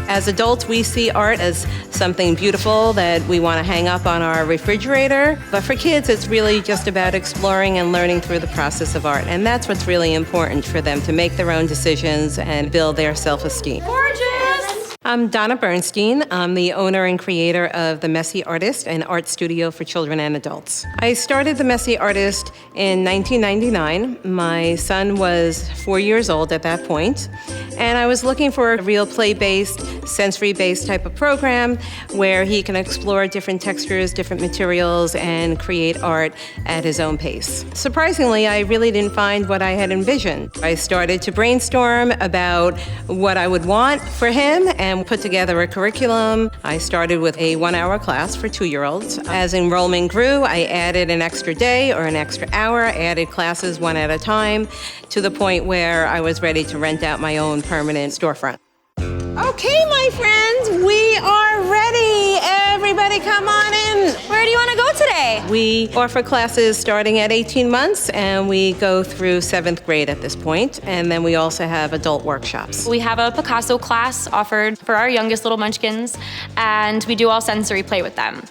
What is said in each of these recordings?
As adults, we see art as something beautiful that we want to hang up on our refrigerator. But for kids, it's really just about exploring and learning through the process of art. And that's what's really important for them, to make their own decisions and build their self-esteem. Gorgeous! I'm Donna Bernstein. I'm the owner and creator of The Messy Artist, an art studio for children and adults. I started The Messy Artist in 1999. My son was 4 years old at that point, and I was looking for a real play-based, sensory-based type of program where he can explore different textures, different materials, and create art at his own pace. Surprisingly, I really didn't find what I had envisioned. I started to brainstorm about what I would want for him and put together a curriculum. I started with a 1-hour class for 2-year-olds. As enrollment grew, I added an extra day or an extra hour. I added classes one at a time to the point where I was ready to rent out my own permanent storefront. Okay, my friends, we are ready. Everybody come on in. Where do you want to go today? We offer classes starting at 18 months, and we go through 7th grade at this point, and then we also have adult workshops. We have a Picasso class offered for our youngest little munchkins, and we do all sensory play with them.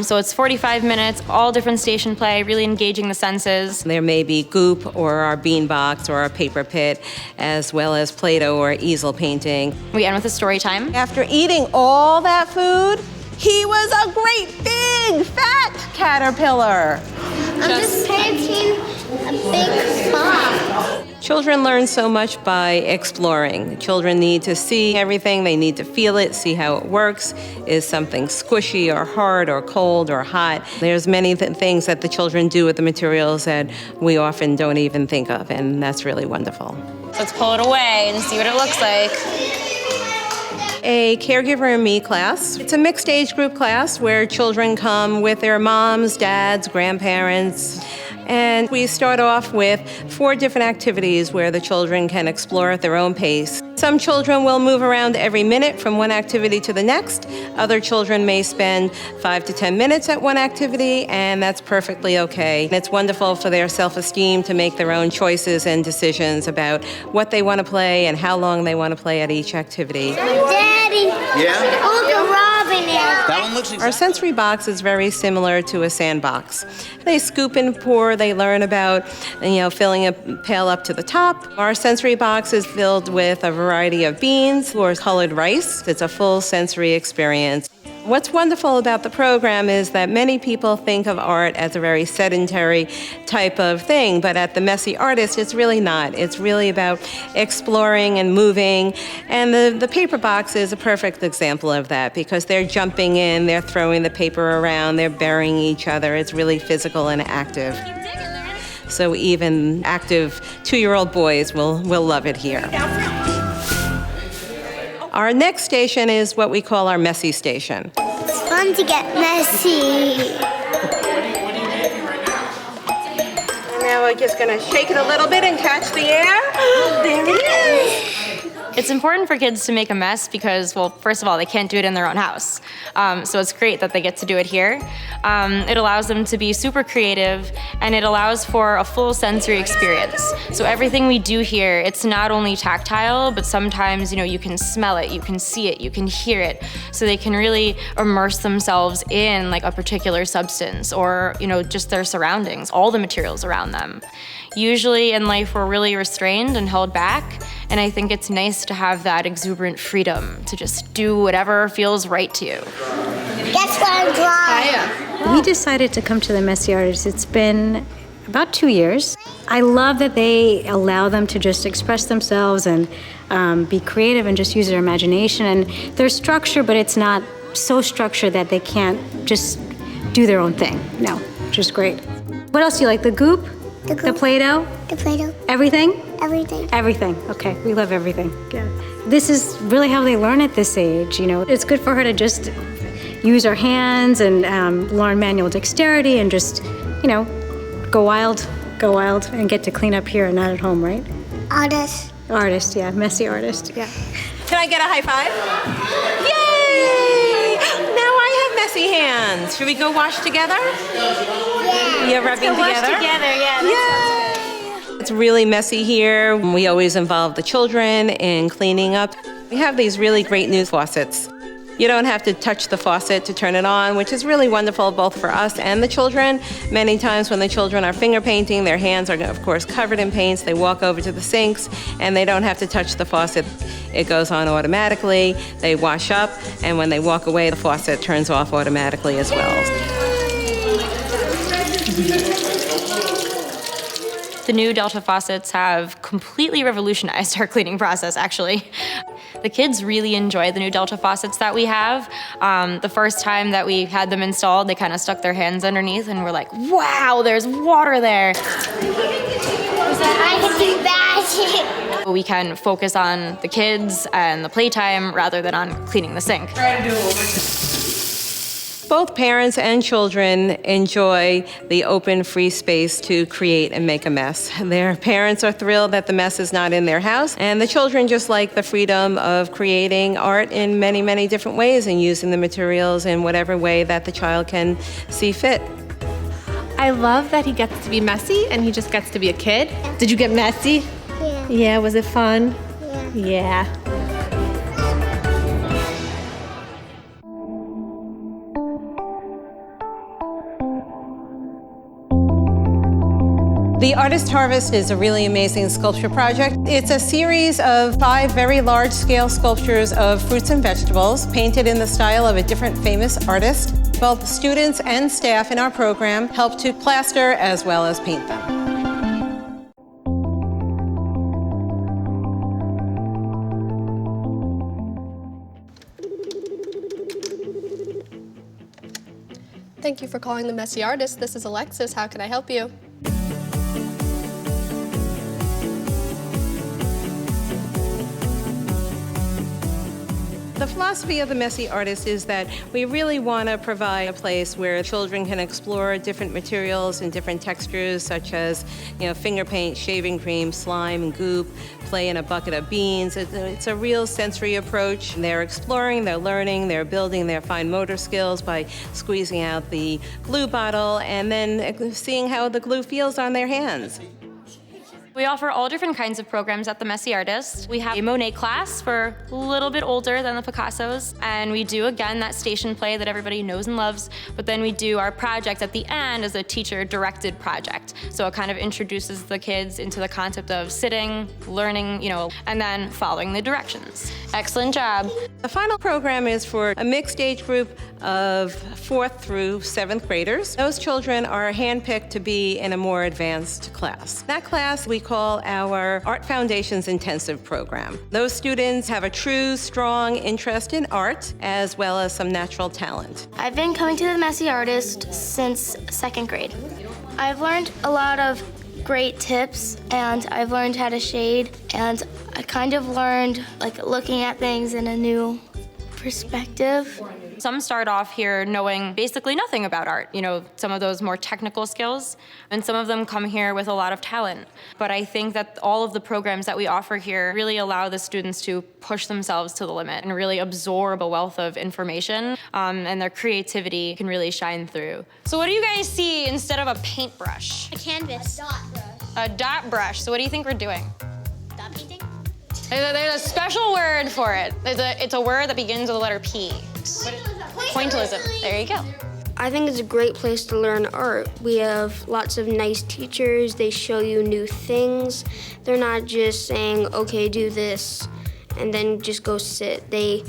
So it's 45 minutes, all different station play, really engaging the senses. There may be goop or our beanbox or our paper pit, as well as Play-Doh or easel painting. We end with a story time. After eating all that food, he was a great big fat caterpillar. I'm just painting a big box. Children learn so much by exploring. Children need to see everything, they need to feel it, see how it works. Is something squishy or hard or cold or hot? There's many things that the children do with the materials that we often don't even think of, and that's really wonderful. Let's pull it away and see what it looks like. A Caregiver and Me class. It's a mixed age group class where children come with their moms, dads, grandparents. And we start off with 4 different activities where the children can explore at their own pace. Some children will move around every minute from one activity to the next. Other children may spend 5 to 10 minutes at one activity, and that's perfectly okay. It's wonderful for their self-esteem to make their own choices and decisions about what they want to play and how long they want to play at each activity. Daddy. Yeah? Look at Robin now. That one looks Our sensory box is very similar to a sandbox. They scoop and pour, they learn about, filling a pail up to the top. Our sensory box is filled with a variety of beans or colored rice. It's a full sensory experience. What's wonderful about the program is that many people think of art as a very sedentary type of thing, but at The Messy Artist, it's really not. It's really about exploring and moving, and the paper box is a perfect example of that because they're jumping in, they're throwing the paper around, they're burying each other. It's really physical and active. So even active 2-year-old boys will love it here. Our next station is what we call our messy station. It's fun to get messy. And now we're just gonna shake it a little bit and catch the air. There it is. It's important for kids to make a mess because, well, first of all, they can't do it in their own house. So it's great that they get to do it here. It allows them to be super creative, and it allows for a full sensory experience. So everything we do here, it's not only tactile, but sometimes, you can smell it, you can see it, you can hear it. So they can really immerse themselves in like a particular substance or, just their surroundings, all the materials around them. Usually in life, we're really restrained and held back, and I think it's nice to have that exuberant freedom to just do whatever feels right to you. Guess what I'm drawing? We decided to come to The Messy Artist. It's been about 2 years. I love that they allow them to just express themselves and be creative and just use their imagination. And there's structure, but it's not so structured that they can't just do their own thing. No, which is great. What else do you like? The goop? The goop. The Play-Doh? The Play-Doh. Everything? Everything. Everything. Okay, we love everything. Yeah. This is really how they learn at this age. It's good for her to just use her hands and learn manual dexterity and just, go wild, and get to clean up here and not at home, right? Artist. Artist, yeah, messy artist, yeah. Can I get a high five? Yay! Now I have messy hands. Should we go wash together? Yeah. You're rubbing together? Wash together, yeah. That It's really messy here. We always involve the children in cleaning up. We have these really great new faucets. You don't have to touch the faucet to turn it on, which is really wonderful both for us and the children. Many times when the children are finger painting, their hands are, of course, covered in paints. They walk over to the sinks, and they don't have to touch the faucet. It goes on automatically. They wash up, and when they walk away, the faucet turns off automatically as well. The new Delta faucets have completely revolutionized our cleaning process, actually. The kids really enjoy the new Delta faucets that we have. The first time that we had them installed, they kind of stuck their hands underneath and were like, wow, there's water there. I can do that. We can focus on the kids and the playtime rather than on cleaning the sink. Both parents and children enjoy the open, free space to create and make a mess. Their parents are thrilled that the mess is not in their house, and the children just like the freedom of creating art in many, many different ways and using the materials in whatever way that the child can see fit. I love that he gets to be messy and he just gets to be a kid. Did you get messy? Yeah. Yeah, was it fun? Yeah. Yeah. The Artist Harvest is a really amazing sculpture project. It's a series of 5 very large-scale sculptures of fruits and vegetables painted in the style of a different famous artist. Both students and staff in our program help to plaster as well as paint them. Thank you for calling the Messy Artist. This is Alexis. How can I help you? The philosophy of the Messy Artist is that we really want to provide a place where children can explore different materials and different textures, such as, finger paint, shaving cream, slime, and goop, play in a bucket of beans. It's a real sensory approach. They're exploring, they're learning, they're building their fine motor skills by squeezing out the glue bottle and then seeing how the glue feels on their hands. We offer all different kinds of programs at the Messy Artist. We have a Monet class for a little bit older than the Picassos, and we do, again, that station play that everybody knows and loves, but then we do our project at the end as a teacher-directed project. So it kind of introduces the kids into the concept of sitting, learning, and then following the directions. Excellent job. The final program is for a mixed age group of 4th through 7th graders. Those children are handpicked to be in a more advanced class. That class we call our Art Foundations Intensive Program. Those students have a true, strong interest in art as well as some natural talent. I've been coming to the Messy Artist since 2nd grade. I've learned a lot of great tips, and I've learned how to shade, and I kind of learned looking at things in a new perspective. Some start off here knowing basically nothing about art, some of those more technical skills, and some of them come here with a lot of talent. But I think that all of the programs that we offer here really allow the students to push themselves to the limit and really absorb a wealth of information, and their creativity can really shine through. So what do you guys see instead of a paintbrush? A canvas. A dot brush. So what do you think we're doing? Dot painting? There's a special word for it. It's a word that begins with the letter P. Pointillism. There you go. I think it's a great place to learn art. We have lots of nice teachers. They show you new things. They're not just saying, okay, do this, and then just go sit. They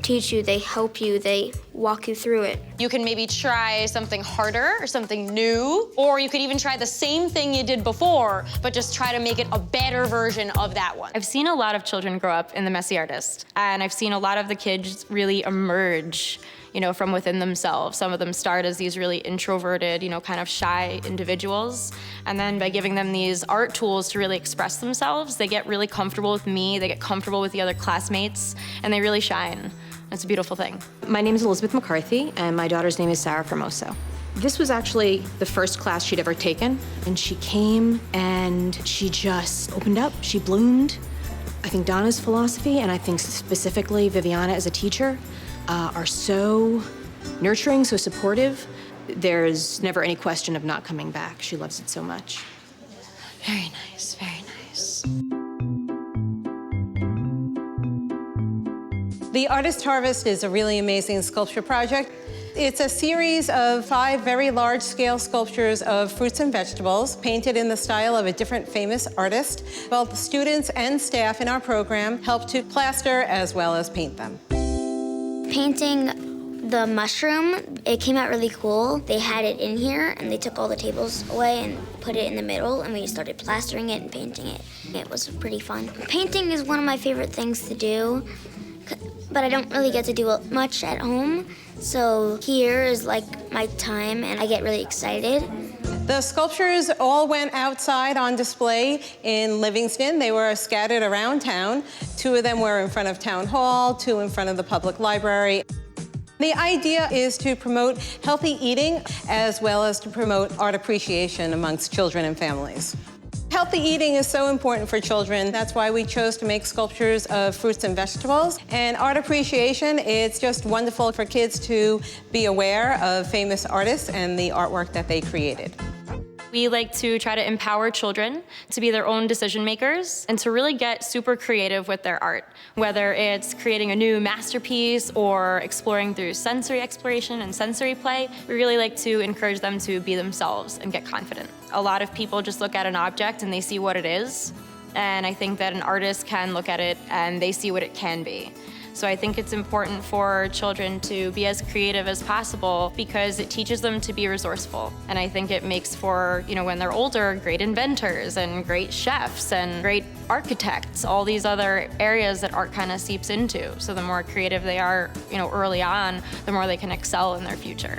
teach you, they help you, they walk you through it. You can maybe try something harder or something new, or you could even try the same thing you did before, but just try to make it a better version of that one. I've seen a lot of children grow up in the Messy Artist, and I've seen a lot of the kids really emerge from within themselves. Some of them start as these really introverted, kind of shy individuals. And then by giving them these art tools to really express themselves, they get really comfortable with me, they get comfortable with the other classmates, and they really shine. It's a beautiful thing. My name is Elizabeth McCarthy, and my daughter's name is Sarah Formoso. This was actually the first class she'd ever taken, and she came and she just opened up, she bloomed. I think Donna's philosophy, and I think specifically Viviana as a teacher, are so nurturing, so supportive. There's never any question of not coming back. She loves it so much. Very nice, very nice. The Artist Harvest is a really amazing sculpture project. It's a series of 5 very large-scale sculptures of fruits and vegetables painted in the style of a different famous artist. Both students and staff in our program help to plaster as well as paint them. Painting the mushroom, it came out really cool. They had it in here and they took all the tables away and put it in the middle, and we started plastering it and painting it. It was pretty fun. Painting is one of my favorite things to do, but I don't really get to do it much at home. So here is like my time and I get really excited. The sculptures all went outside on display in Livingston. They were scattered around town. 2 of them were in front of Town Hall, 2 in front of the public library. The idea is to promote healthy eating as well as to promote art appreciation amongst children and families. Healthy eating is so important for children. That's why we chose to make sculptures of fruits and vegetables. And art appreciation, it's just wonderful for kids to be aware of famous artists and the artwork that they created. We like to try to empower children to be their own decision makers and to really get super creative with their art, whether it's creating a new masterpiece or exploring through sensory exploration and sensory play. We really like to encourage them to be themselves and get confident. A lot of people just look at an object and they see what it is, and I think that an artist can look at it and they see what it can be. So I think it's important for children to be as creative as possible because it teaches them to be resourceful. And I think it makes for, when they're older, great inventors and great chefs and great architects, all these other areas that art kind of seeps into. So the more creative they are, early on, the more they can excel in their future.